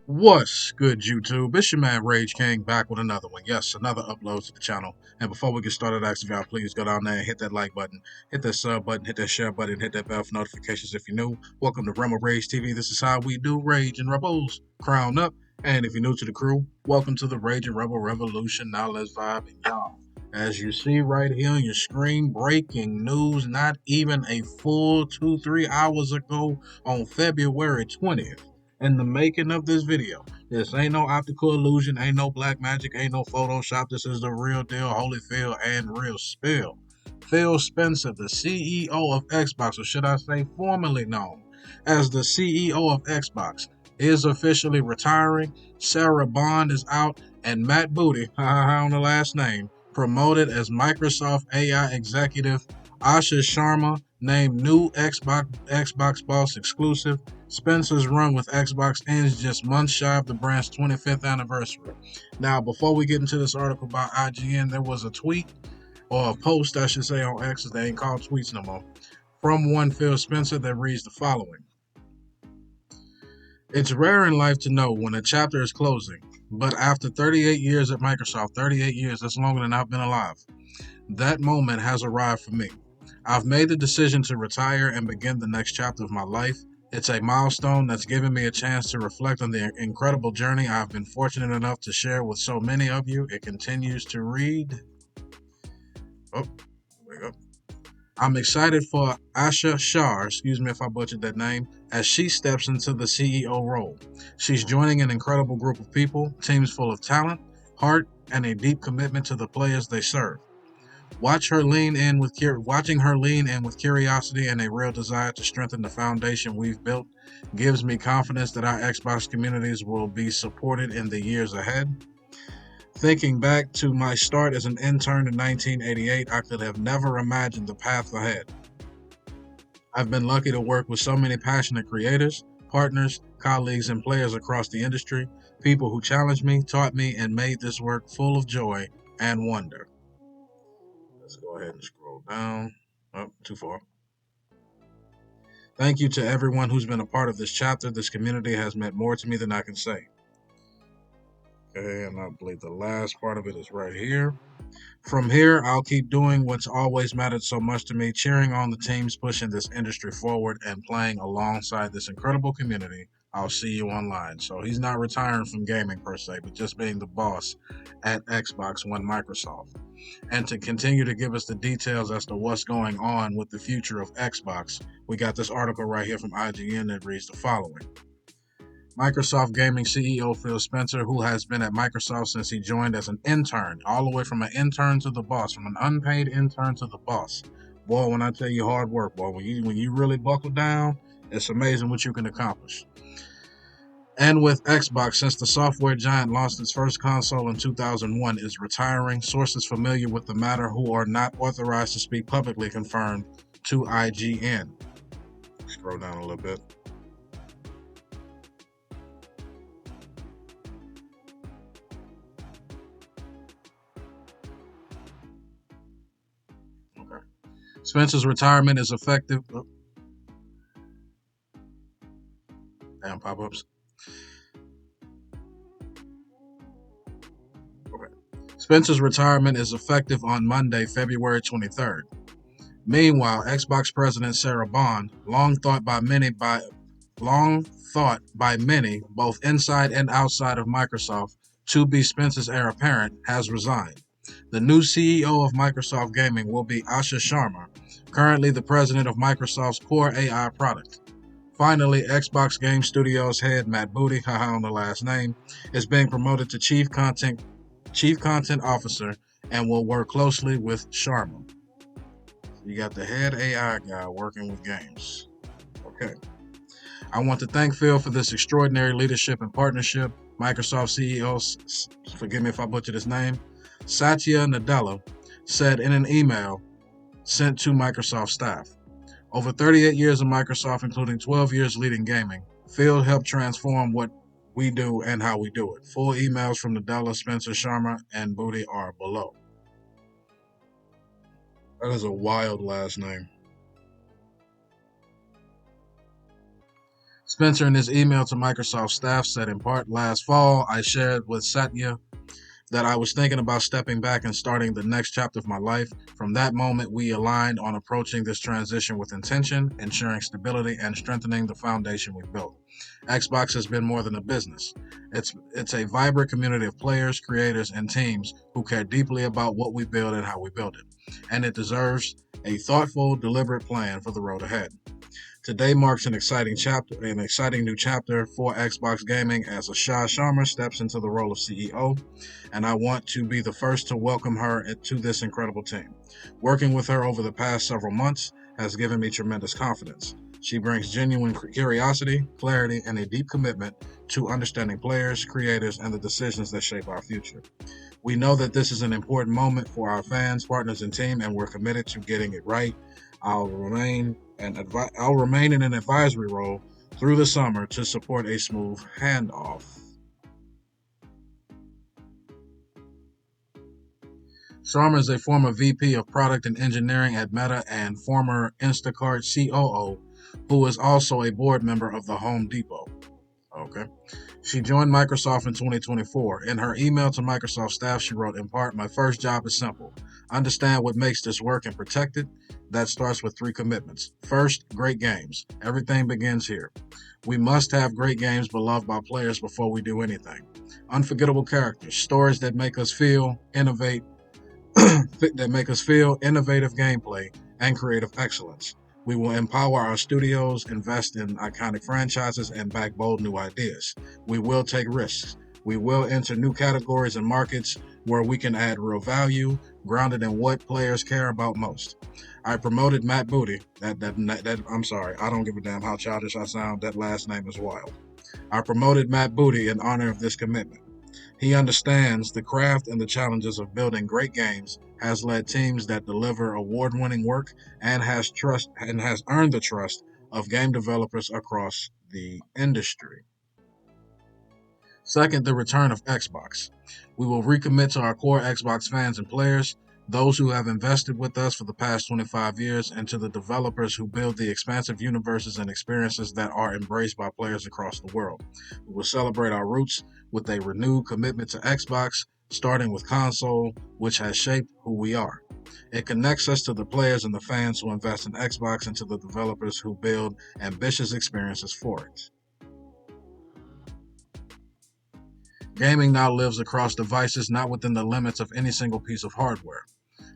What's good, YouTube? It's your man Rage King back with another one. Yes, another upload to the channel. And before we get started, I ask if y'all please go down there and hit that like button, hit that sub button, hit that share button, hit that bell for notifications if you're new. Welcome to Rebel Rage TV. This is how we do Rage and Rebels. Crown up. And if you're new to the crew, welcome to the Rage and Rebel Revolution. Now let's vibe and y'all. As you see right here on your screen, breaking news not even a full 2-3 hours ago on February 20th. In the making of this video. This ain't no optical illusion, ain't no black magic, ain't no Photoshop. This is the real deal, Holyfield and real spill. Phil Spencer, the CEO of Xbox, or should I say formerly known as the CEO of Xbox, is officially retiring. Sarah Bond is out, and Matt Booty, on the last name, promoted as Microsoft AI executive. Asha Sharma named new Xbox boss exclusive. Spencer's run with Xbox ends just months shy of the brand's 25th anniversary. Now, before we get into this article by IGN, there was a tweet, or a post, I should say, on X, they ain't called tweets no more, from one Phil Spencer that reads the following. It's rare in life to know when a chapter is closing, but after 38 years at Microsoft, 38 years, that's longer than I've been alive, that moment has arrived for me. I've made the decision to retire and begin the next chapter of my life. It's a milestone that's given me a chance to reflect on the incredible journey I've been fortunate enough to share with so many of you. It continues to read. Oh, wait up. I'm excited for Asha Shah, excuse me if I butchered that name, as she steps into the CEO role. She's joining an incredible group of people, teams full of talent, heart, and a deep commitment to the players they serve. Watching her lean in with curiosity and a real desire to strengthen the foundation we've built gives me confidence that our Xbox communities will be supported in the years ahead. Thinking back to my start as an intern in 1988, I could have never imagined the path ahead. I've been lucky to work with so many passionate creators, partners, colleagues, and players across the industry, people who challenged me, taught me, and made this work full of joy and wonder. Let's go ahead and scroll down. Oh, too far. Thank you to everyone who's been a part of this chapter. This community has meant more to me than I can say. Okay, and I believe the last part of it is right here. From here, I'll keep doing what's always mattered so much to me, cheering on the teams pushing this industry forward and playing alongside this incredible community. I'll see you online. So he's not retiring from gaming per se, but just being the boss at Xbox One Microsoft. And to continue to give us the details as to what's going on with the future of Xbox, we got this article right here from IGN that reads the following. Microsoft Gaming CEO Phil Spencer, who has been at Microsoft since he joined as an intern, all the way from an intern to the boss, from an unpaid intern to the boss. Boy, when I tell you hard work, boy, when you really buckle down, it's amazing what you can accomplish. And with Xbox, since the software giant launched its first console in 2001, is retiring. Sources familiar with the matter who are not authorized to speak publicly confirmed to IGN. Scroll down a little bit. Okay. Spencer's retirement is effective. Oh, damn pop-ups. Okay. Spencer's retirement is effective on Monday, February 23rd. Meanwhile, Xbox President Sarah Bond, long thought by many, both inside and outside of Microsoft, to be Spencer's heir apparent, has resigned. The new CEO of Microsoft Gaming will be Asha Sharma, currently the president of Microsoft's core AI product. Finally, Xbox Game Studios head Matt Booty, haha on the last name, is being promoted to Chief Content Officer and will work closely with Sharma. You got the head AI guy working with games. Okay. I want to thank Phil for this extraordinary leadership and partnership. Microsoft CEO, forgive me if I butchered his name, Satya Nadella, said in an email sent to Microsoft staff. Over 38 years of Microsoft, including 12 years leading gaming, Phil helped transform what we do and how we do it. Full emails from Nadella, Spencer, Sharma, and Booty are below. That is a wild last name. Spencer, in his email to Microsoft staff, said in part, last fall, I shared with Satya that I was thinking about stepping back and starting the next chapter of my life. From that moment, we aligned on approaching this transition with intention, ensuring stability, and strengthening the foundation we've built. Xbox has been more than a business. It's a vibrant community of players, creators, and teams who care deeply about what we build and how we build it. And it deserves a thoughtful, deliberate plan for the road ahead. Today marks an exciting new chapter for Xbox Gaming as Asha Sharma steps into the role of CEO, and I want to be the first to welcome her to this incredible team. Working with her over the past several months has given me tremendous confidence. She brings genuine curiosity, clarity, and a deep commitment to understanding players, creators, and the decisions that shape our future. We know that this is an important moment for our fans, partners, and team, and we're committed to getting it right. I'll remain I'll remain in an advisory role through the summer to support a smooth handoff. Sharma is a former VP of Product and Engineering at Meta and former Instacart COO, who is also a board member of the Home Depot. Okay. She joined Microsoft in 2024. In her email to Microsoft staff, she wrote, in part, my first job is simple. Understand what makes this work and protect it. That starts with three commitments. First, great games. Everything begins here. We must have great games beloved by players before we do anything. Unforgettable characters, stories that make us feel, innovative gameplay, and creative excellence. We will empower our studios, invest in iconic franchises, and back bold new ideas. We will take risks. We will enter new categories and markets where we can add real value, grounded in what players care about most. I promoted Matt Booty. I'm sorry. I don't give a damn how childish I sound. That last name is wild. I promoted Matt Booty in honor of this commitment. He understands the craft and the challenges of building great games, has led teams that deliver award-winning work, and has earned the trust of game developers across the industry. Second, the return of Xbox. We will recommit to our core Xbox fans and players, those who have invested with us for the past 25 years, and to the developers who build the expansive universes and experiences that are embraced by players across the world. We will celebrate our roots with a renewed commitment to Xbox, starting with console, which has shaped who we are. It connects us to the players and the fans who invest in Xbox and to the developers who build ambitious experiences for it. Gaming now lives across devices, not within the limits of any single piece of hardware.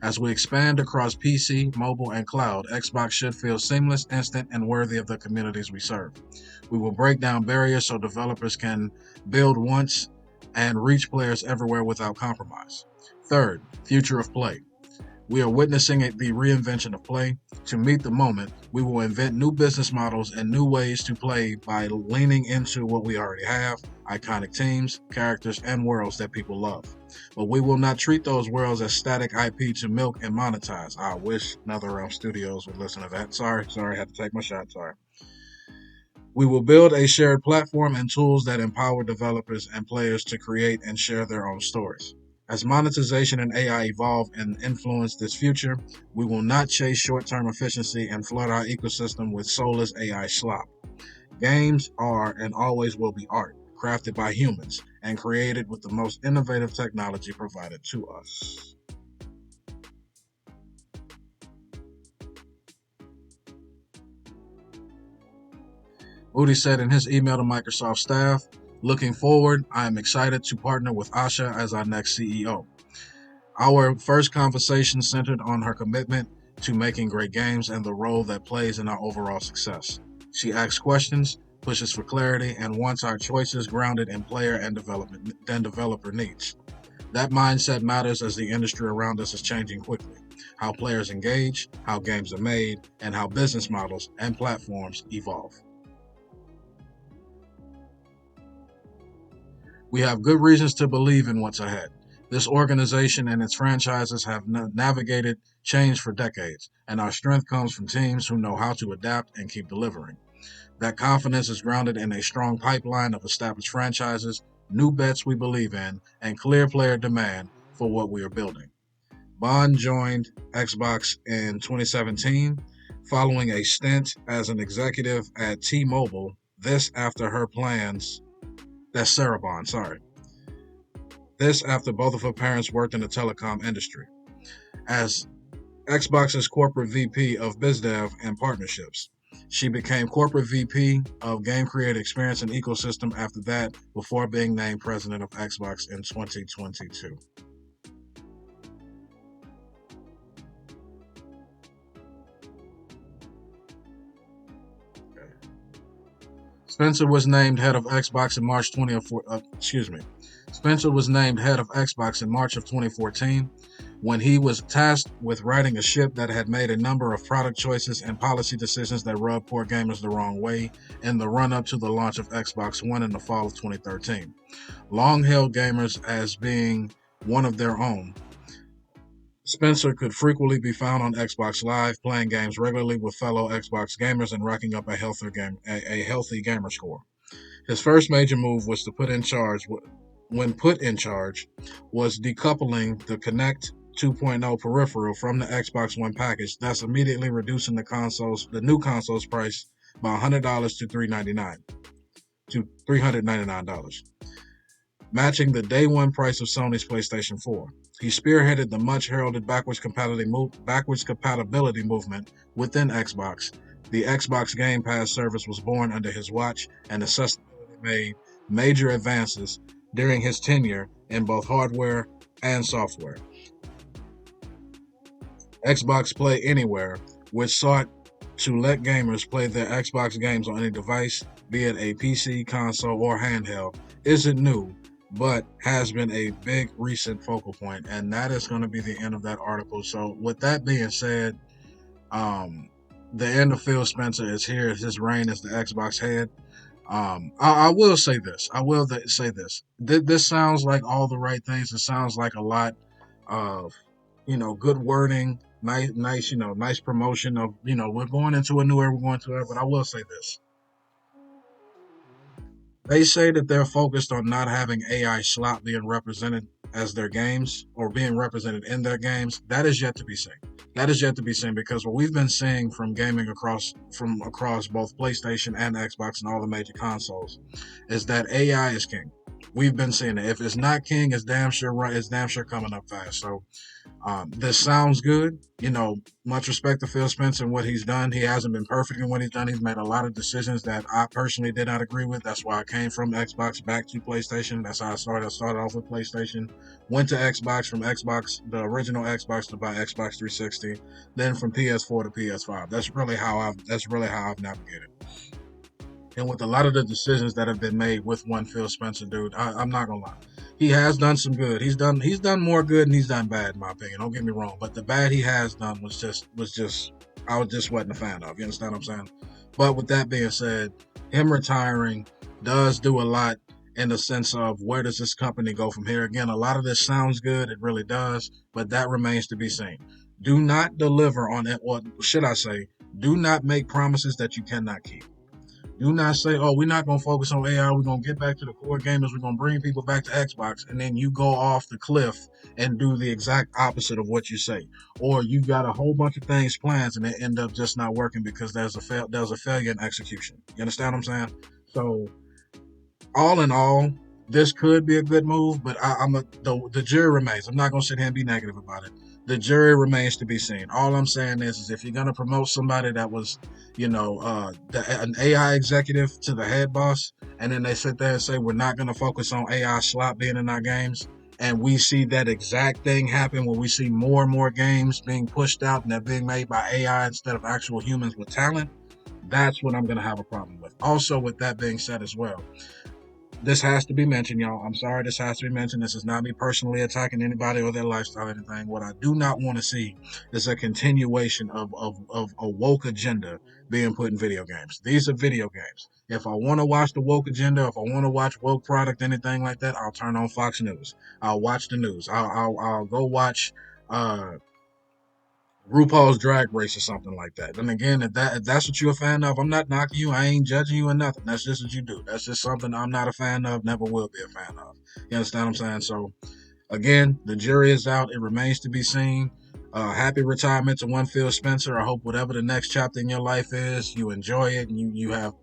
As we expand across PC, mobile, and cloud, Xbox should feel seamless, instant, and worthy of the communities we serve. We will break down barriers so developers can build once and reach players everywhere without compromise. Third, future of play. We are witnessing the reinvention of play. To meet the moment, we will invent new business models and new ways to play by leaning into what we already have, iconic teams, characters, and worlds that people love. But we will not treat those worlds as static IP to milk and monetize. I wish NetherRealm Studios would listen to that. Sorry, I had to take my shot. Sorry. We will build a shared platform and tools that empower developers and players to create and share their own stories. As monetization and AI evolve and influence this future, we will not chase short term efficiency and flood our ecosystem with soulless AI slop. Games are and always will be art, crafted by humans and created with the most innovative technology provided to us. Udi said in his email to Microsoft staff, looking forward, I am excited to partner with Asha as our next CEO. Our first conversation centered on her commitment to making great games and the role that plays in our overall success. She asks questions, pushes for clarity, and wants our choices grounded in player and developer needs. That mindset matters as the industry around us is changing quickly. How players engage, how games are made, and how business models and platforms evolve. We have good reasons to believe in what's ahead. This organization and its franchises have navigated change for decades, and our strength comes from teams who know how to adapt and keep delivering. That confidence is grounded in a strong pipeline of established franchises, new bets we believe in, and clear player demand for what we are building. Bond joined Xbox in 2017 following a stint as an executive at T-Mobile. This after her plans. That's Sarah Bond, sorry. This after both of her parents worked in the telecom industry. As Xbox's corporate VP of BizDev and partnerships. She became corporate VP of Game Creator Experience and Ecosystem after that, before being named president of Xbox in 2022. Spencer was named head of Xbox in March 2014. Excuse me. Spencer was named head of Xbox in March of 2014 when he was tasked with righting a ship that had made a number of product choices and policy decisions that rubbed poor gamers the wrong way in the run up to the launch of Xbox One in the fall of 2013. Long held gamers as being one of their own, Spencer could frequently be found on Xbox Live, playing games regularly with fellow Xbox gamers and racking up a healthy gamer score. His first major move was to put in charge when put in charge was decoupling the Kinect 2.0 peripheral from the Xbox One package, thus immediately reducing the new console's price by $100 to $399, matching the day one price of Sony's PlayStation 4. He spearheaded the much heralded backwards compatibility movement within Xbox. The Xbox Game Pass service was born under his watch, and accessibility made major advances during his tenure in both hardware and software. Xbox Play Anywhere, which sought to let gamers play their Xbox games on any device, be it a PC, console, or handheld, isn't new, but has been a big recent focal point, and that is going to be the end of that article. So, with that being said, the end of Phil Spencer is here. His reign as the Xbox head. I will say this. This sounds like all the right things. It sounds like a lot of, good wording, nice, nice promotion of, we're going into a new era, we're going to era. But I will say this. They say that they're focused on not having AI slot being represented as their games or being represented in their games. That is yet to be seen. That is yet to be seen, because what we've been seeing from gaming across both PlayStation and Xbox and all the major consoles is that AI is king. We've been seeing it. If it's not king, it's damn sure right. It's damn sure coming up fast. So this sounds good. Much respect to Phil Spencer and what he's done. He hasn't been perfect in what he's done. He's made a lot of decisions that I personally did not agree with. That's why I came from Xbox back to PlayStation. That's how I started. I started off with PlayStation, went to Xbox, from Xbox, the original Xbox, to buy Xbox 360, then from PS4 to PS5. That's really how I've navigated. And with a lot of the decisions that have been made with one Phil Spencer dude, I'm not gonna lie, he has done some good. He's done more good than he's done bad, in my opinion. Don't get me wrong, but the bad he has done was just I was just wasn't a fan of. You understand what I'm saying? But with that being said, him retiring does do a lot in the sense of, where does this company go from here? Again, a lot of this sounds good, it really does, but that remains to be seen. Do not deliver on it, or should I say, do not make promises that you cannot keep. Do not say, "Oh, we're not gonna focus on AI. We're gonna get back to the core gamers. We're gonna bring people back to Xbox," and then you go off the cliff and do the exact opposite of what you say, or you got a whole bunch of things planned and they end up just not working because there's a failure in execution. You understand what I'm saying? So, all in all, this could be a good move, but the jury remains. I'm not gonna sit here and be negative about it. The jury remains to be seen. All I'm saying is if you're gonna promote somebody that was, an AI executive to the head boss, and then they sit there and say we're not gonna focus on AI slot being in our games, and we see that exact thing happen when we see more and more games being pushed out and they're being made by AI instead of actual humans with talent, that's what I'm gonna have a problem with. Also, with that being said as well, this has to be mentioned, y'all. I'm sorry, this has to be mentioned. This is not me personally attacking anybody or their lifestyle or anything. What I do not want to see is a continuation of a woke agenda being put in video games. These are video games. If I want to watch the woke agenda, if I want to watch woke product, anything like that, I'll turn on Fox News. I'll watch the news. I'll go watch uh, RuPaul's Drag Race or something like that. And again, if that's what you're a fan of, I'm not knocking you. I ain't judging you or nothing. That's just what you do. That's just something I'm not a fan of. Never will be a fan of. You understand what I'm saying? So Again, the jury is out. It remains to be seen. Happy retirement to one Phil Spencer. I hope whatever the next chapter in your life is, you enjoy it and you have,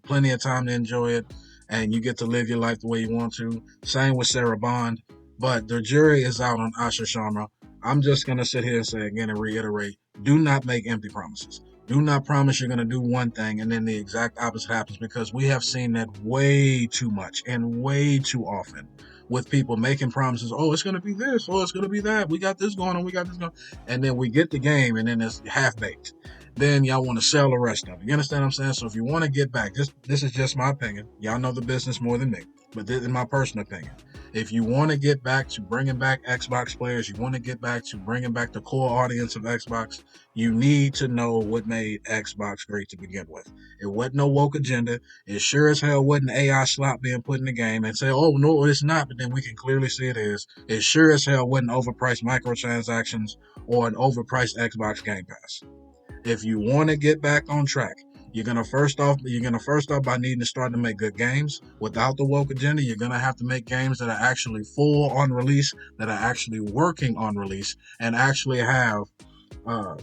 plenty of time to enjoy it and you get to live your life the way you want to. Same with Sarah Bond. But the jury is out on Asha Sharma. I'm just going to sit here and say again and reiterate, do not make empty promises. Do not promise you're going to do one thing and then the exact opposite happens, because we have seen that way too much and way too often with people making promises. Oh, it's going to be this. Oh, it's going to be that. We got this going on. We got this going. And then we get the game and then it's half baked. Then y'all want to sell the rest of it. You understand what I'm saying? So if you want to get back, this is just my opinion. Y'all know the business more than me, but this is my personal opinion. If you want to get back to bringing back Xbox players, you want to get back to bringing back the core audience of Xbox, you need to know what made Xbox great to begin with. It wasn't no woke agenda. It sure as hell wasn't AI slop being put in the game and say, oh, no, it's not, but then we can clearly see it is. It sure as hell wasn't overpriced microtransactions or an overpriced Xbox Game Pass. If you want to get back on track, you're gonna first off by needing to start to make good games. Without the woke agenda, you're gonna have to make games that are actually full on release, that are actually working on release, and actually have uh,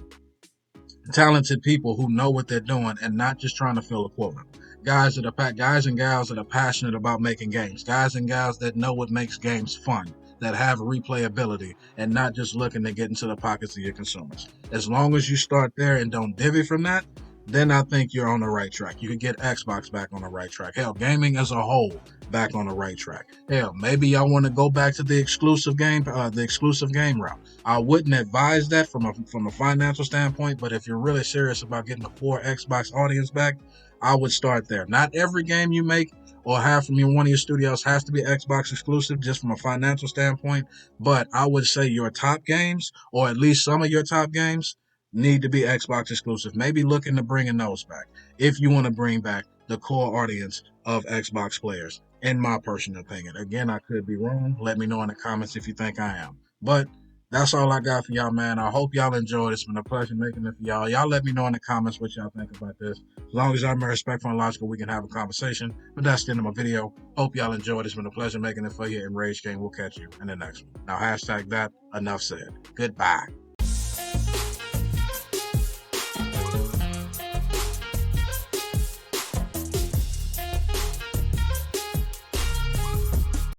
talented people who know what they're doing and not just trying to fill a quota. Guys and gals that are passionate about making games. Guys and gals that know what makes games fun, that have replayability, and not just looking to get into the pockets of your consumers. As long as you start there and don't divvy from that, then I think you're on the right track. You can get Xbox back on the right track. Hell, gaming as a whole back on the right track. Hell, maybe y'all want to go back to the exclusive game route. I wouldn't advise that from a financial standpoint, but if you're really serious about getting the core Xbox audience back, I would start there. Not every game you make or have from one of your studios has to be Xbox exclusive, just from a financial standpoint. But I would say your top games, or at least some of your top games, need to be Xbox exclusive. Maybe looking to bringing those back if you want to bring back the core audience of Xbox players. In my personal opinion, again, I could be wrong. Let me know in the comments if you think I am. But that's all I got for y'all, man. I hope y'all enjoyed. It's been a pleasure making it for y'all. Y'all let me know in the comments what y'all think about this. As long as y'all are respectful and logical, we can have a conversation. But that's the end of my video. Hope y'all enjoyed. It's been a pleasure making it for you. And Rage King, we'll catch you in the next one. Now, hashtag that. Enough said. Goodbye.